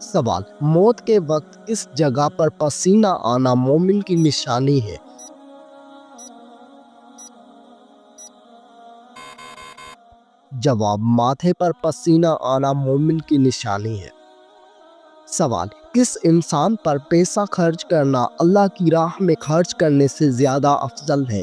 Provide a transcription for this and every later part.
سوال: موت کے وقت کس جگہ پر پسینہ آنا مومن کی نشانی ہے؟ جواب: ماتھے پر پسینہ آنا مومن کی نشانی ہے۔ سوال: کس انسان پر پیسہ خرچ کرنا اللہ کی راہ میں خرچ کرنے سے زیادہ افضل ہے؟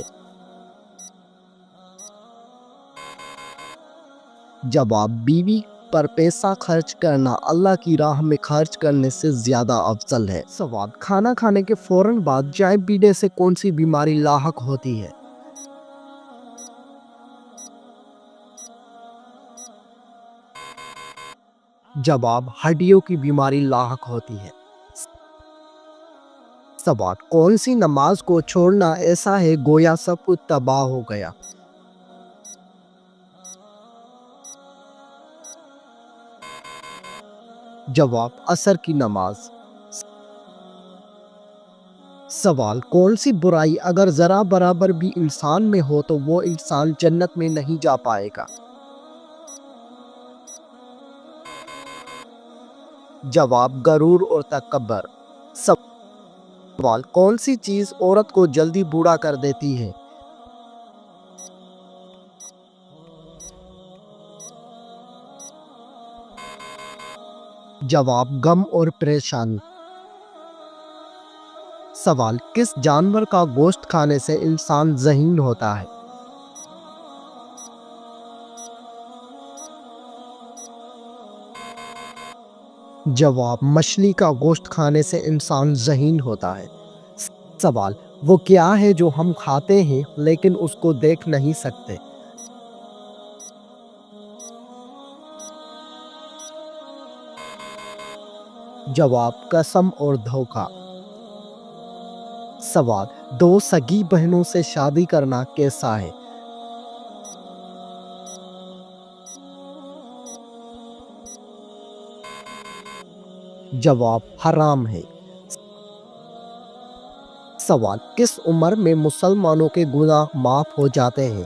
جواب: بیوی پر پیسہ خرچ کرنا اللہ کی راہ میں خرچ کرنے سے زیادہ افضل ہے۔ سوال: کھانا کھانے کے فوراً بعد چائے پینے سے کون سی بیماری لاحق ہوتی ہے؟ جواب: ہڈیوں کی بیماری لاحق ہوتی ہے۔ سوال: کون سی نماز کو چھوڑنا ایسا ہے گویا سب کچھ تباہ ہو گیا؟ جواب: عصر کی نماز۔ سوال: کون سی برائی اگر ذرا برابر بھی انسان میں ہو تو وہ انسان جنت میں نہیں جا پائے گا؟ جواب: غرور اور تکبر۔ سوال: کون سی چیز عورت کو جلدی بوڑھا کر دیتی ہے؟ جواب: غم اور پریشانی۔ سوال: کس جانور کا گوشت کھانے سے انسان ذہین ہوتا ہے؟ جواب: مچھلی کا گوشت کھانے سے انسان ذہین ہوتا ہے۔ سوال: وہ کیا ہے جو ہم کھاتے ہیں لیکن اس کو دیکھ نہیں سکتے؟ جواب: قسم اور دھوکہ۔ سوال: دو سگی بہنوں سے شادی کرنا کیسا ہے؟ جواب: حرام ہے۔ سوال: کس عمر میں مسلمانوں کے گناہ معاف ہو جاتے ہیں؟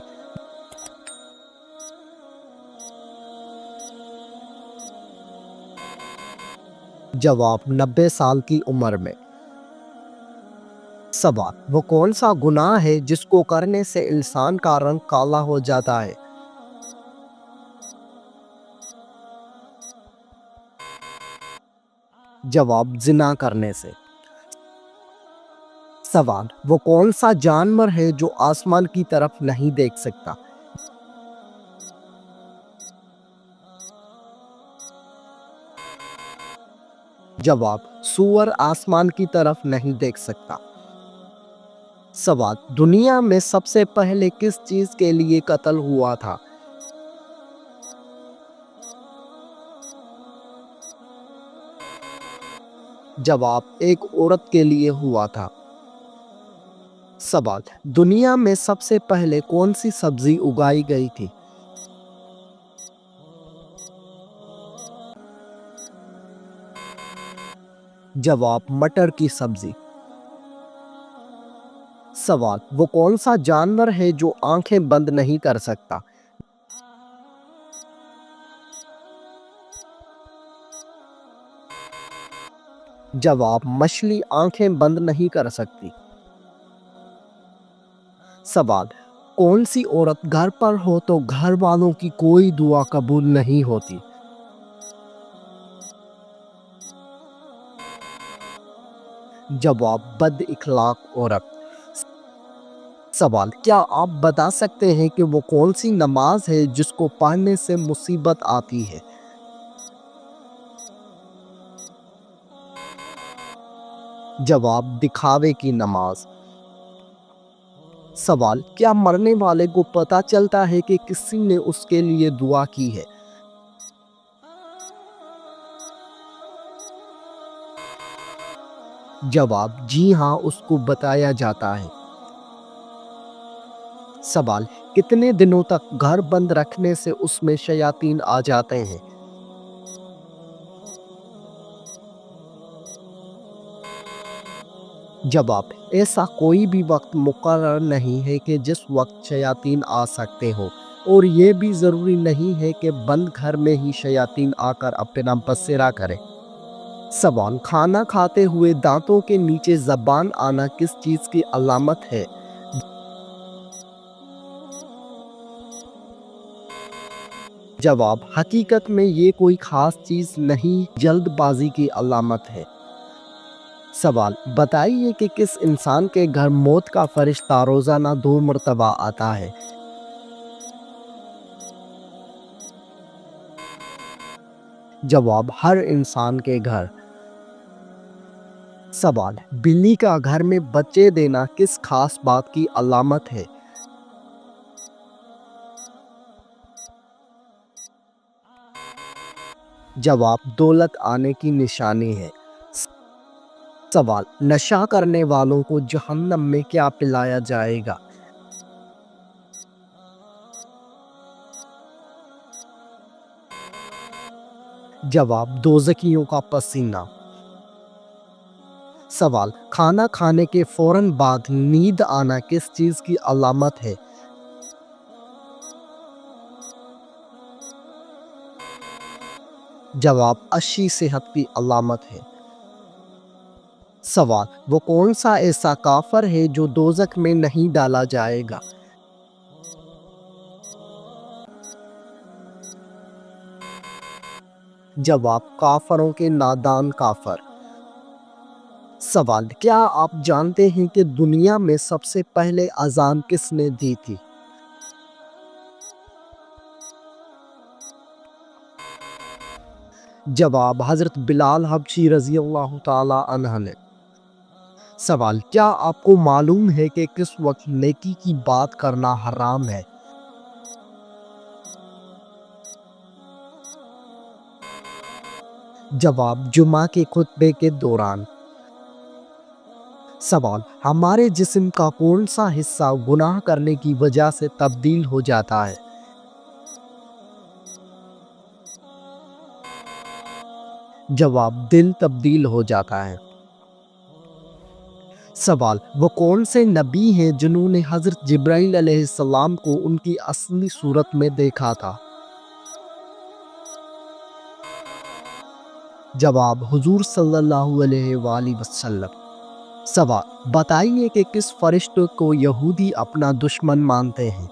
جواب: 90 سال کی عمر میں۔ سوال: وہ کون سا گناہ ہے جس کو کرنے سے انسان کا رنگ کالا ہو جاتا ہے؟ جواب: زنا کرنے سے۔ سوال: وہ کون سا جانور ہے جو آسمان کی طرف نہیں دیکھ سکتا؟ جواب: سور آسمان کی طرف نہیں دیکھ سکتا۔ سوال: دنیا میں سب سے پہلے کس چیز کے لیے قتل ہوا تھا؟ جواب: ایک عورت کے لیے ہوا تھا۔ سوال: دنیا میں سب سے پہلے کون سی سبزی اگائی گئی تھی؟ جواب: مٹر کی سبزی۔ سوال: وہ کون سا جانور ہے جو آنکھیں بند نہیں کر سکتا؟ جواب: مچھلی آنکھیں بند نہیں کر سکتی۔ سوال: کون سی عورت گھر پر ہو تو گھر والوں کی کوئی دعا قبول نہیں ہوتی؟ جواب: بد اخلاق عورت۔ سوال: کیا آپ بتا سکتے ہیں کہ وہ کون سی نماز ہے جس کو پڑھنے سے مصیبت آتی ہے؟ جواب: دکھاوے کی نماز۔ سوال: کیا مرنے والے کو پتہ چلتا ہے کہ کسی نے اس کے لیے دعا کی ہے؟ جواب: جی ہاں، اس کو بتایا جاتا ہے۔ سوال: کتنے دنوں تک گھر بند رکھنے سے اس میں شیاطین آ جاتے ہیں؟ جواب: ایسا کوئی بھی وقت مقرر نہیں ہے کہ جس وقت شیاطین آ سکتے ہوں، اور یہ بھی ضروری نہیں ہے کہ بند گھر میں ہی شیاطین آ کر اپنا بسیرا کریں۔ سوال، کھانا کھاتے ہوئے دانتوں کے نیچے زبان آنا کس چیز کی علامت ہے؟ جواب، حقیقت میں یہ کوئی خاص چیز نہیں، جلد بازی کی علامت ہے۔ سوال، بتائیے کہ کس انسان کے گھر موت کا فرشتہ روزانہ 2 مرتبہ آتا ہے؟ جواب، ہر انسان کے گھر۔ سوال، بلی کا گھر میں بچے دینا کس خاص بات کی علامت ہے؟ جواب، دولت آنے کی نشانی ہے۔ سوال، نشہ کرنے والوں کو جہنم میں کیا پلایا جائے گا؟ جواب، دوزخیوں کا پسینہ۔ سوال، کھانا کھانے کے فوراً بعد نیند آنا کس چیز کی علامت ہے؟ جواب، اچھی صحت کی علامت ہے۔ سوال، وہ کون سا ایسا کافر ہے جو دوزخ میں نہیں ڈالا جائے گا؟ جواب، کافروں کے نادان کافر۔ سوال، کیا آپ جانتے ہیں کہ دنیا میں سب سے پہلے اذان کس نے دی تھی؟ جواب، حضرت بلال حبشی رضی اللہ تعالی عنہ نے۔ سوال، کیا آپ کو معلوم ہے کہ کس وقت نیکی کی بات کرنا حرام ہے؟ جواب، جمعہ کے خطبے کے دوران۔ سوال، ہمارے جسم کا کون سا حصہ گناہ کرنے کی وجہ سے تبدیل ہو جاتا ہے؟ جواب، دل تبدیل ہو جاتا ہے۔ سوال، وہ کون سے نبی ہیں جنہوں نے حضرت جبرائیل علیہ السلام کو ان کی اصلی صورت میں دیکھا تھا؟ جواب، حضور صلی اللہ علیہ وآلہ وسلم۔ سوال، بتائیے کہ کس فرشتے کو یہودی اپنا دشمن مانتے ہیں؟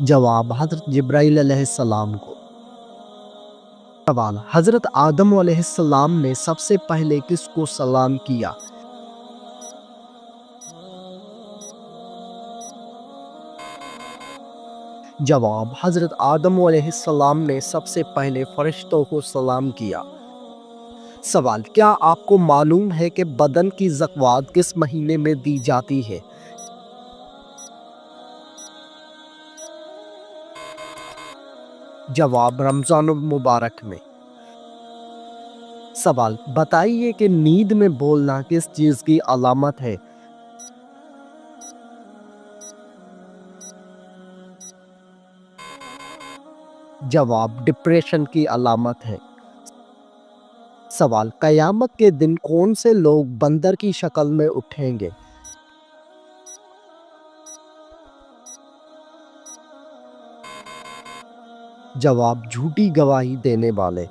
جواب، حضرت جبرائیل علیہ السلام کو۔ سوال، حضرت آدم علیہ السلام نے سب سے پہلے کس کو سلام کیا؟ جواب، حضرت آدم علیہ السلام نے سب سے پہلے فرشتوں کو سلام کیا۔ سوال، کیا آپ کو معلوم ہے کہ بدن کی زکوٰۃ کس مہینے میں دی جاتی ہے؟ جواب، رمضان المبارک میں۔ سوال، بتائیے کہ نیند میں بولنا کس چیز کی علامت ہے؟ جواب، ڈپریشن کی علامت ہے۔ سوال، قیامت کے دن کون سے لوگ بندر کی شکل میں اٹھیں گے؟ جواب، جھوٹی گواہی دینے والے۔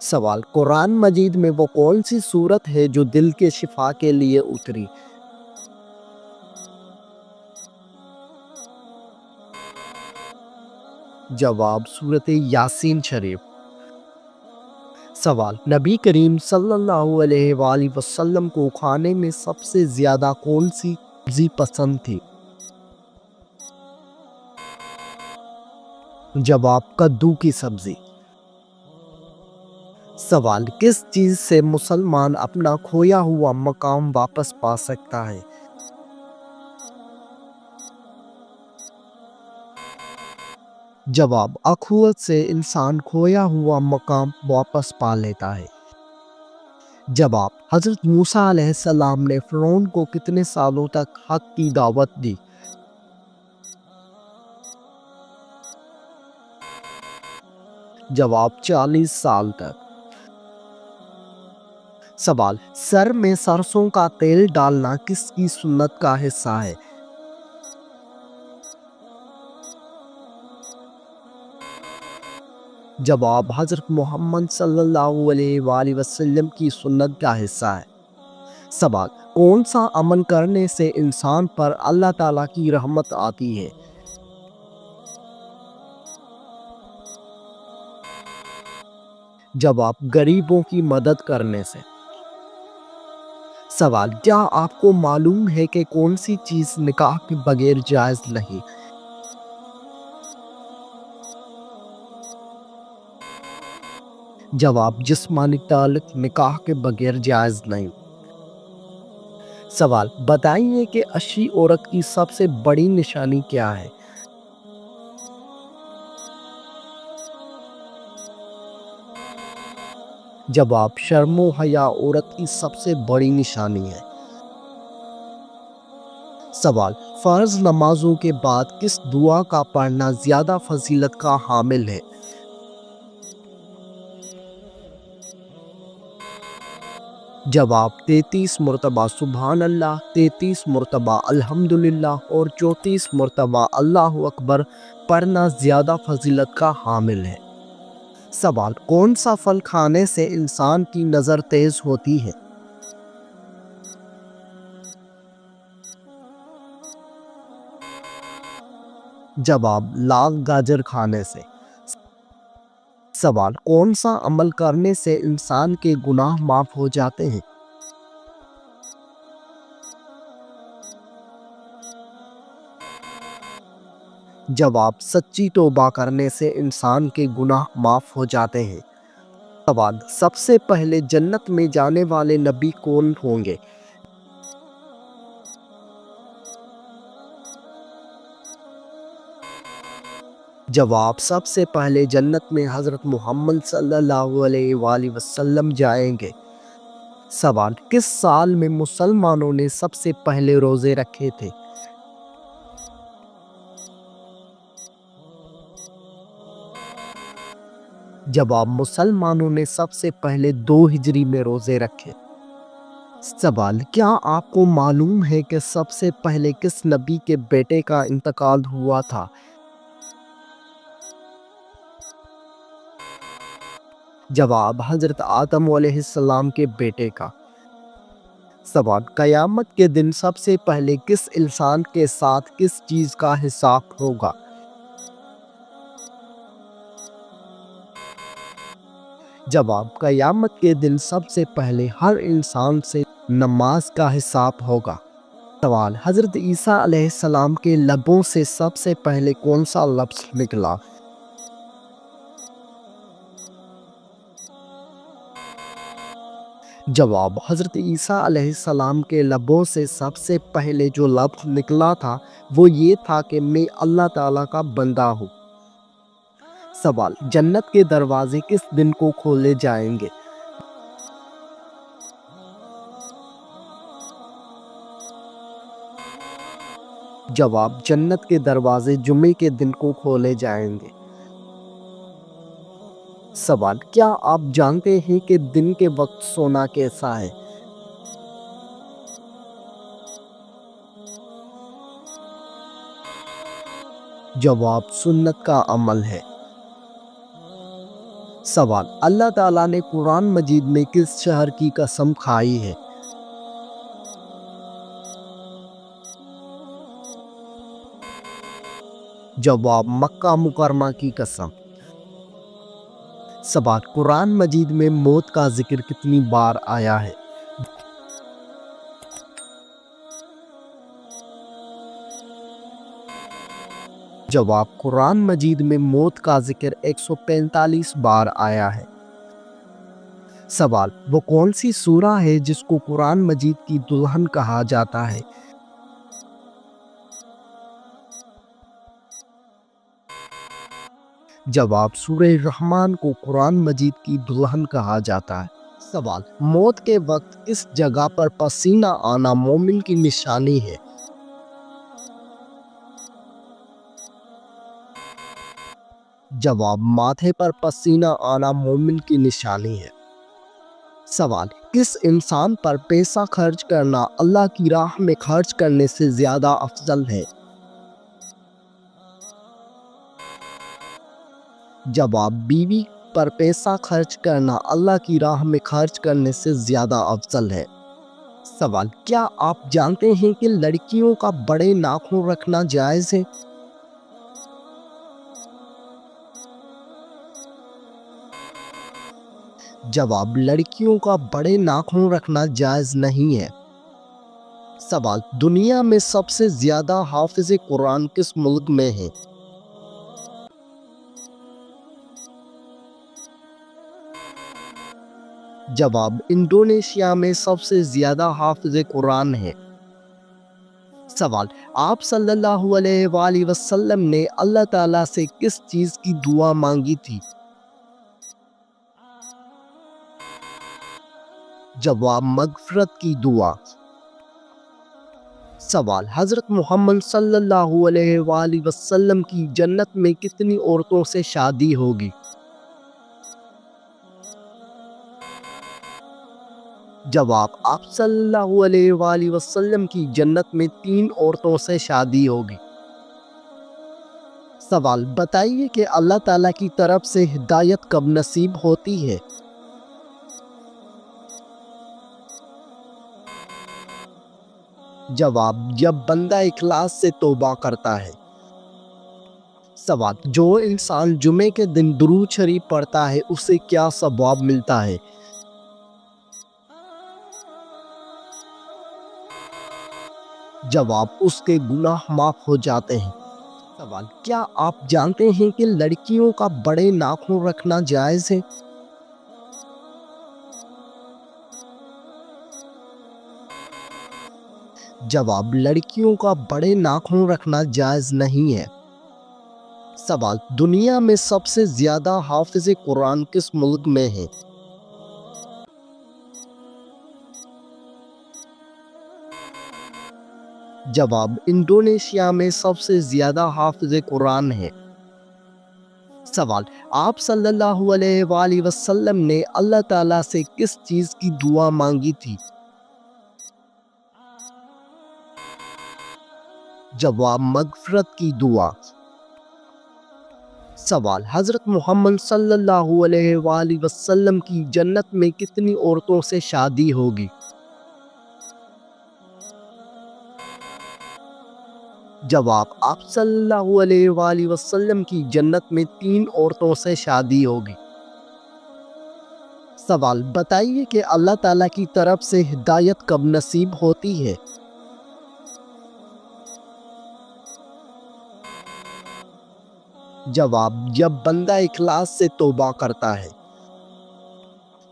سوال، قرآن مجید میں وہ کون سی سورت ہے جو دل کے شفا کے لیے اتری؟ جواب، سورت یاسین شریف۔ سوال، نبی کریم صلی اللہ علیہ وآلہ وسلم کو کھانے میں سب سے زیادہ کون سی سبزی پسند تھی؟ جواب، کدو کی سبزی۔ سوال، کس چیز سے مسلمان اپنا کھویا ہوا مقام واپس پا سکتا ہے؟ جواب، اخوت سے انسان کھویا ہوا مقام واپس پا لیتا ہے۔ جواب، حضرت موسیٰ علیہ السلام نے فرعون کو کتنے سالوں تک حق کی دعوت دی؟ جواب، 40 سال تک۔ سوال، سر میں سرسوں کا تیل ڈالنا کس کی سنت کا حصہ ہے؟ جواب حضرت محمد صلی اللہ علیہ وآلہ وسلم کی سنت کا حصہ ہے۔ سوال، کون سا عمل کرنے سے انسان پر اللہ تعالیٰ کی رحمت آتی ہے؟ جواب، غریبوں کی مدد کرنے سے۔ سوال، کیا آپ کو معلوم ہے کہ کون سی چیز نکاح کے بغیر جائز نہیں؟ جواب، جسمانی تعلق نکاح کے بغیر جائز نہیں۔ سوال، بتائیے کہ اچھی عورت کی سب سے بڑی نشانی کیا ہے؟ جواب، شرم و حیا عورت کی سب سے بڑی نشانی ہے۔ سوال، فرض نمازوں کے بعد کس دعا کا پڑھنا زیادہ فضیلت کا حامل ہے؟ جواب، 33 مرتبہ سبحان اللہ، 33 مرتبہ الحمدللہ اور 34 مرتبہ اللہ اکبر پڑھنا زیادہ فضیلت کا حامل ہے۔ سوال، کون سا پھل کھانے سے انسان کی نظر تیز ہوتی ہے؟ جواب، لال گاجر کھانے سے۔ سوال، کون سا عمل کرنے سے انسان کے گناہ معاف ہو جاتے ہیں؟ جواب، سچی توبہ کرنے سے انسان کے گناہ معاف ہو جاتے ہیں۔ سوال، سب سے پہلے جنت میں جانے والے نبی کون ہوں گے؟ جواب، سب سے پہلے جنت میں حضرت محمد صلی اللہ علیہ وآلہ وسلم جائیں گے۔ سوال، کس سال میں مسلمانوں نے سب سے پہلے روزے رکھے تھے؟ جواب، مسلمانوں نے سب سے پہلے 2 ہجری میں روزے رکھے۔ سوال، کیا آپ کو معلوم ہے کہ سب سے پہلے کس نبی کے بیٹے کا انتقال ہوا تھا؟ جواب، حضرت آدم علیہ السلام کے بیٹے کا۔ سوال، قیامت کے دن سب سے پہلے کس انسان کے ساتھ کس چیز کا حساب ہوگا؟ جواب، قیامت کے دن سب سے پہلے ہر انسان سے نماز کا حساب ہوگا۔ سوال، حضرت عیسیٰ علیہ السلام کے لبوں سے سب سے پہلے کون سا لفظ نکلا؟ جواب، حضرت عیسیٰ علیہ السلام کے لبوں سے سب سے پہلے جو لفظ نکلا تھا وہ یہ تھا کہ میں اللہ تعالیٰ کا بندہ ہوں۔ سوال، جنت کے دروازے کس دن کو کھولے جائیں گے؟ جواب، جنت کے دروازے جمعے کے دن کو کھولے جائیں گے۔ سوال، کیا آپ جانتے ہیں کہ دن کے وقت سونا کیسا ہے؟ جواب، سنت کا عمل ہے۔ سوال، اللہ تعالیٰ نے قرآن مجید میں کس شہر کی قسم کھائی ہے؟ جواب، مکہ مکرمہ کی قسم۔ سوال، قرآن مجید میں موت کا ذکر کتنی بار آیا ہے؟ جواب، قرآن مجید میں موت کا ذکر 145 بار آیا ہے۔ سوال، وہ کون سی سورہ ہے جس کو قرآن مجید کی دلہن کہا جاتا ہے؟ جواب، سورہ رحمان کو قرآن مجید کی دلہن کہا جاتا ہے۔ سوال، موت کے وقت کس جگہ پر پسینہ آنا مومن کی نشانی ہے؟ جواب، ماتھے پر پسینہ آنا مومن کی نشانی ہے۔ سوال، کس انسان پر پیسہ خرچ کرنا اللہ کی راہ میں خرچ کرنے سے زیادہ افضل ہے؟ جواب بیوی پر پیسہ خرچ کرنا اللہ کی راہ میں خرچ کرنے سے زیادہ افضل ہے۔ سوال، کیا آپ جانتے ہیں کہ لڑکیوں کا بڑے ناخن رکھنا جائز ہے؟ جواب، لڑکیوں کا بڑے ناخن رکھنا جائز نہیں ہے۔ سوال، دنیا میں سب سے زیادہ حافظ قرآن کس ملک میں ہیں؟ جواب، انڈونیشیا میں سب سے زیادہ حافظ قرآن ہیں۔ سوال، آپ صلی اللہ علیہ وآلہ وسلم نے اللہ تعالیٰ سے کس چیز کی دعا مانگی تھی؟ جواب، مغفرت کی دعا۔ سوال، حضرت محمد صلی اللہ علیہ وآلہ وسلم کی جنت میں کتنی عورتوں سے شادی ہوگی؟ جواب، آپ صلی اللہ علیہ وآلہ وسلم کی جنت میں 3 عورتوں سے شادی ہوگی۔ سوال، بتائیے کہ اللہ تعالیٰ کی طرف سے ہدایت کب نصیب ہوتی ہے؟ جواب، جب بندہ اخلاص سے توبہ کرتا ہے۔ سوال، جو انسان جمعے کے دن درود شریف پڑھتا ہے اسے کیا ثواب ملتا ہے؟ جواب، اس کے گناہ معاف ہو جاتے ہیں۔ سوال، کیا آپ جانتے ہیں کہ لڑکیوں کا بڑے ناخن رکھنا جائز ہے؟ جواب، لڑکیوں کا بڑے ناخن رکھنا جائز نہیں ہے۔ سوال، دنیا میں سب سے زیادہ حافظ قرآن کس ملک میں ہیں؟ جواب، انڈونیشیا میں سب سے زیادہ حافظ قرآن ہیں۔ سوال، آپ صلی اللہ علیہ وآلہ وسلم نے اللہ تعالیٰ سے کس چیز کی دعا مانگی تھی؟ جواب، مغفرت کی دعا۔ سوال، حضرت محمد صلی اللہ علیہ وآلہ وسلم کی جنت میں کتنی عورتوں سے شادی ہوگی؟ جواب، آپ صلی اللہ علیہ وآلہ وسلم کی جنت میں 3 عورتوں سے شادی ہوگی۔ سوال، بتائیے کہ اللہ تعالیٰ کی طرف سے ہدایت کب نصیب ہوتی ہے؟ جواب، جب بندہ اخلاص سے توبہ کرتا ہے۔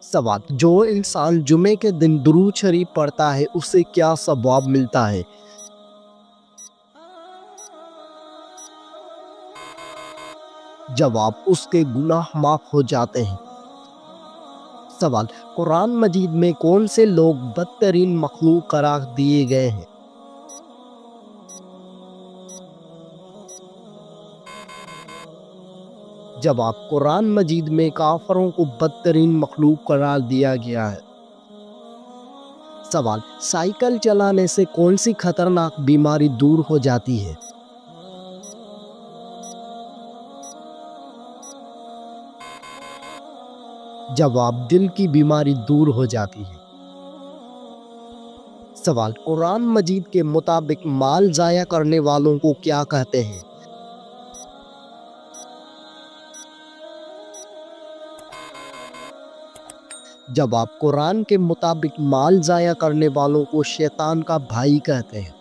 سوال، جو انسان جمعے کے دن درود شریف پڑھتا ہے اسے کیا ثواب ملتا ہے؟ جواب، اس کے گناہ معاف ہو جاتے ہیں۔ سوال، قرآن مجید میں کون سے لوگ بدترین مخلوق قرار دیے گئے ہیں؟ جواب، قرآن مجید میں کافروں کو بدترین مخلوق قرار دیا گیا ہے۔ سوال، سائیکل چلانے سے کون سی خطرناک بیماری دور ہو جاتی ہے؟ جواب، دل کی بیماری دور ہو جاتی ہے۔ سوال، قرآن مجید کے مطابق مال ضائع کرنے والوں کو کیا کہتے ہیں؟ جواب، قرآن کے مطابق مال ضائع کرنے والوں کو شیطان کا بھائی کہتے ہیں۔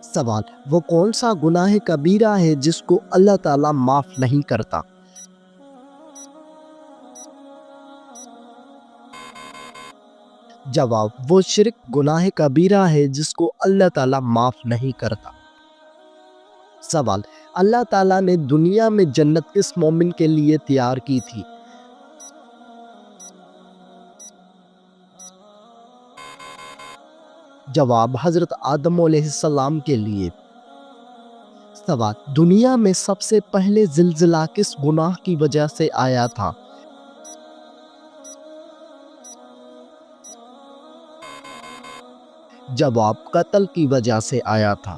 سوال، وہ کون سا گناہ کبیرہ ہے جس کو اللہ تعالیٰ معاف نہیں کرتا؟ جواب، وہ شرک گناہ کبیرہ ہے جس کو اللہ تعالیٰ معاف نہیں کرتا۔ سوال، اللہ تعالیٰ نے دنیا میں جنت کس مومن کے لیے تیار کی تھی؟ جواب، حضرت آدم علیہ السلام کے لیے۔ سوال، دنیا میں سب سے پہلے زلزلہ کس گناہ کی وجہ سے آیا تھا؟ جواب، قتل کی وجہ سے آیا تھا۔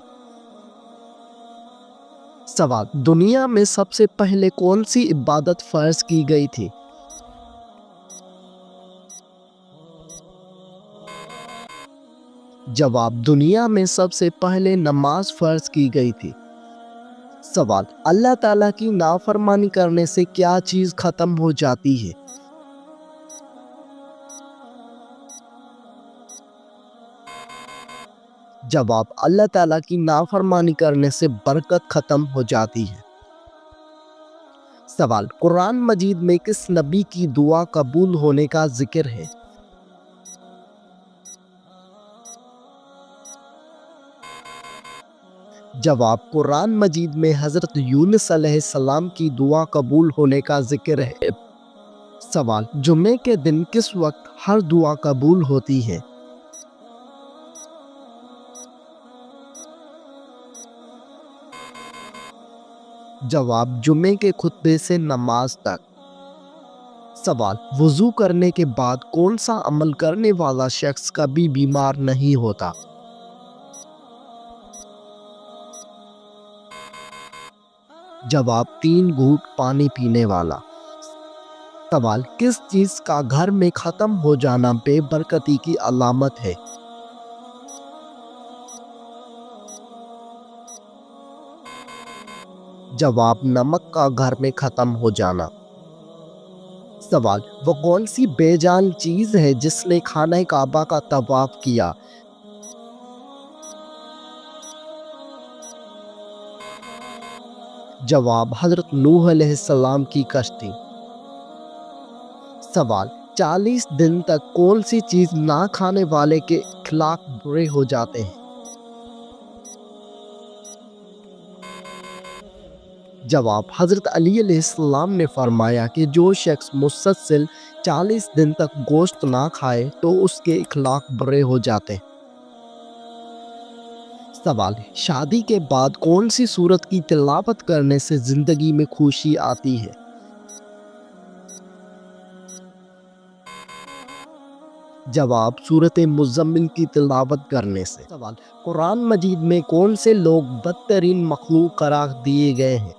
سوال، دنیا میں سب سے پہلے کون سی عبادت فرض کی گئی تھی؟ جواب، دنیا میں سب سے پہلے نماز فرض کی گئی تھی۔ سوال، اللہ تعالیٰ کی نافرمانی کرنے سے کیا چیز ختم ہو جاتی ہے؟ جواب، اللہ تعالیٰ کی نافرمانی کرنے سے برکت ختم ہو جاتی ہے۔ سوال، قرآن مجید میں کس نبی کی دعا قبول ہونے کا ذکر ہے؟ جواب، قرآن مجید میں حضرت یونس علیہ السلام کی دعا قبول ہونے کا ذکر ہے۔ سوال، جمعے کے دن کس وقت ہر دعا قبول ہوتی ہے؟ جواب، جمعے کے خطبے سے نماز تک۔ سوال، وضو کرنے کے بعد کون سا عمل کرنے والا شخص کبھی بیمار نہیں ہوتا؟ جواب، 3 گھونٹ پانی پینے والا۔ سوال، کس چیز کا گھر میں ختم ہو جانا بے برکتی کی علامت ہے؟ جواب، نمک کا گھر میں ختم ہو جانا۔ سوال، وہ کون سی بے جان چیز ہے جس نے خانہ کعبہ کا طواف کیا؟ جواب، حضرت نوح علیہ السلام کی کشتی۔ سوال، 40 دن تک کون سی چیز نہ کھانے والے کے اخلاق برے ہو جاتے ہیں؟ جواب، حضرت علی علیہ السلام نے فرمایا کہ جو شخص مسلسل 40 دن تک گوشت نہ کھائے تو اس کے اخلاق برے ہو جاتے ہیں۔ سوال، شادی کے بعد کون سی سورت کی تلاوت کرنے سے زندگی میں خوشی آتی ہے؟ جواب، سورت مزمل کی تلاوت کرنے سے۔ سوال، قرآن مجید میں کون سے لوگ بدترین مخلوق قرار دیے گئے ہیں؟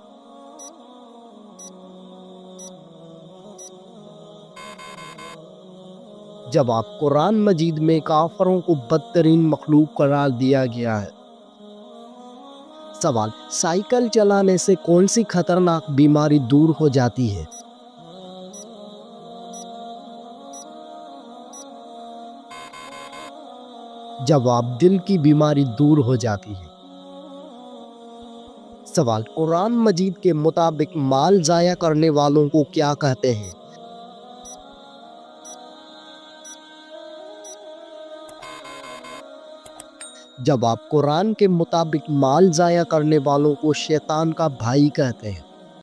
جواب، قرآن مجید میں کافروں کو بدترین مخلوق قرار دیا گیا ہے۔ سوال، سائیکل چلانے سے کون سی خطرناک بیماری دور ہو جاتی ہے؟ جواب، دل کی بیماری دور ہو جاتی ہے۔ سوال، قرآن مجید کے مطابق مال ضائع کرنے والوں کو کیا کہتے ہیں؟ جواب، قرآن کے مطابق مال ضائع کرنے والوں کو شیطان کا بھائی کہتے ہیں۔